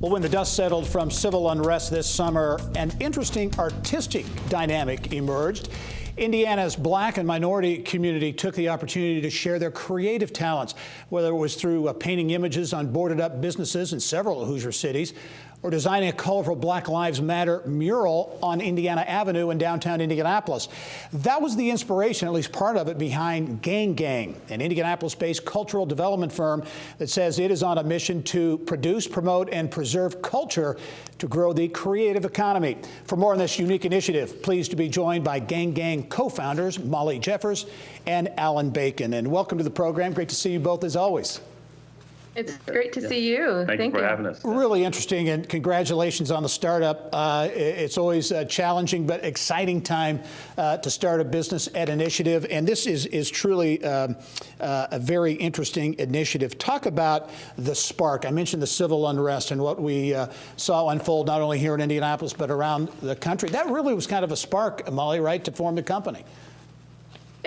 Well, when the dust settled from civil unrest this summer, an interesting artistic dynamic emerged. Indiana's black and minority community took the opportunity to share their creative talents, whether it was through painting images on boarded up businesses in several Hoosier cities, or designing a colorful Black Lives Matter mural on Indiana Avenue in downtown Indianapolis. That was the inspiration, at least part of it, behind GANGGANG, an Indianapolis-based cultural development firm that says it is on a mission to produce, promote, and preserve culture to grow the creative economy. For more on this unique initiative, pleased to be joined by GANGGANG co-founders Molly Jeffers and Alan Bacon. And welcome to the program. Great to see you both as always. It's great to see you. Thank you for having us. Really interesting, and congratulations on the startup. It's always a challenging but exciting time to start a business at initiative, and this is truly a very interesting initiative. Talk about the spark. I mentioned the civil unrest and what we saw unfold not only here in Indianapolis but around the country. That really was kind of a spark, Molly, right, to form the company.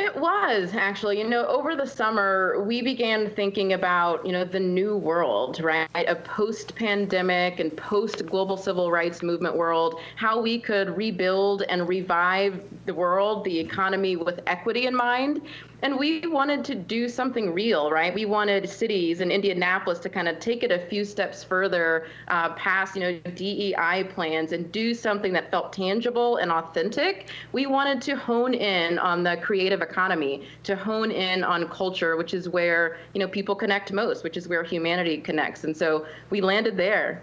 It was actually, over the summer, we began thinking about, the new world, right? A post-pandemic and post-global civil rights movement world, how we could rebuild and revive the world, the economy with equity in mind. And we wanted to do something real, right? We wanted cities and Indianapolis to kind of take it a few steps further past, DEI plans and do something that felt tangible and authentic. We wanted to hone in on the creative economy, to hone in on culture, which is where, people connect most, which is where humanity connects. And so we landed there.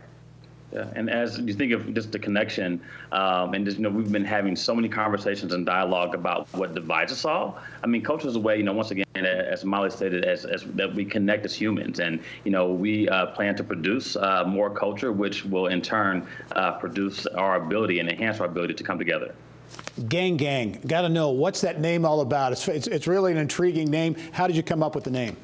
Yeah, and as you think of just the connection, and just, we've been having so many conversations and dialogue about what divides us all. I mean, culture is a way, once again, as Molly stated, as that we connect as humans, and we plan to produce more culture, which will in turn produce our ability and enhance our ability to come together. GANGGANG. Got to know, what's that name all about? It's really an intriguing name. How did you come up with the name?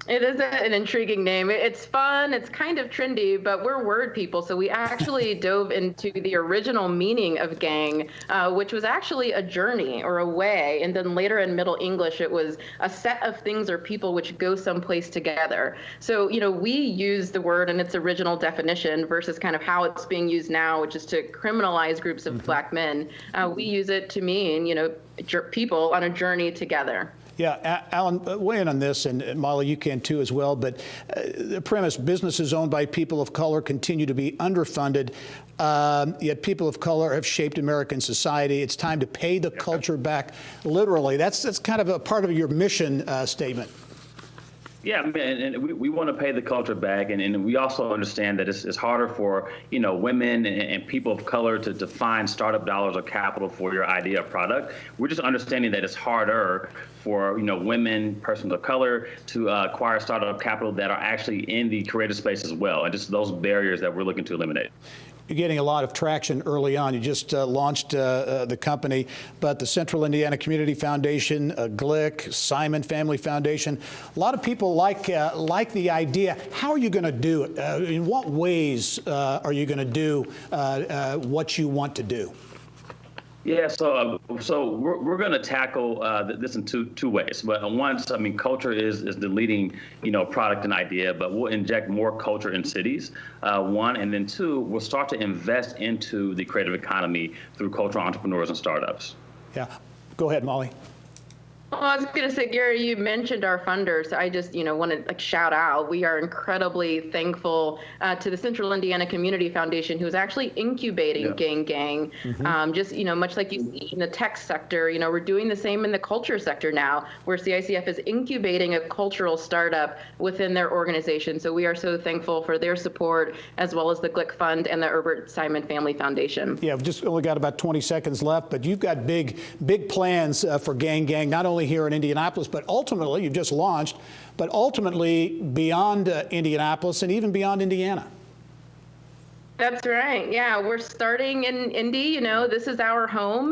It is an intriguing name. It's fun. It's kind of trendy, but we're word people. So we actually dove into the original meaning of gang, which was actually a journey or a way. And then later in Middle English, it was a set of things or people which go someplace together. So, we use the word in its original definition versus kind of how it's being used now, which is to criminalize groups of Black men. We use it to mean, people on a journey together. Yeah, Alan, weigh in on this, and Molly, you can too as well, but the premise, businesses owned by people of color continue to be underfunded, yet people of color have shaped American society. It's time to pay the culture back, literally. That's kind of a part of your mission statement. Yeah, and we want to pay the culture back, and we also understand that it's harder for women and people of color to find startup dollars or capital for your idea or product. We're just understanding that it's harder for women, persons of color to acquire startup capital that are actually in the creative space as well, and just those barriers that we're looking to eliminate. You're getting a lot of traction early on. You just launched the company, but the Central Indiana Community Foundation, GLIC, Simon Family Foundation, a lot of people like the idea. How are you going to do it? In what ways are you going to do what you want to do? Yeah, so we're going to tackle this in two ways. But once, culture is the leading, product and idea, but we'll inject more culture in cities, one, and then two, we'll start to invest into the creative economy through cultural entrepreneurs and startups. Yeah, go ahead, Molly. Well, I was going to say, Gary, you mentioned our funders. I just, want to shout out. We are incredibly thankful to the Central Indiana Community Foundation, who is actually incubating GANGGANG. Just, much like you see in the tech sector, we're doing the same in the culture sector now, where CICF is incubating a cultural startup within their organization. So we are so thankful for their support, as well as the GLIC Fund and the Herbert Simon Family Foundation. Yeah, we've just only got about 20 seconds left, but you've got big plans for GANGGANG, not only here in Indianapolis, but ultimately, you've just launched, but ultimately beyond Indianapolis and even beyond Indiana. That's right. Yeah, we're starting in Indy. This is our home.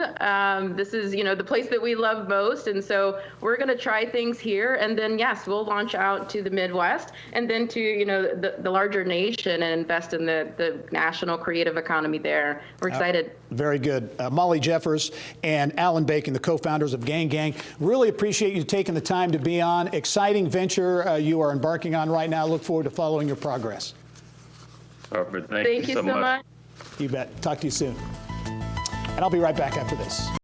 This is, the place that we love most. And so we're going to try things here. And then, yes, we'll launch out to the Midwest and then to, the larger nation and invest in the national creative economy there. We're excited. Very good. Molly Jeffers and Alan Bacon, the co-founders of GANGGANG. Really appreciate you taking the time to be on. Exciting venture you are embarking on right now. Look forward to following your progress. Perfect. Thank you so much. You bet. Talk to you soon. And I'll be right back after this.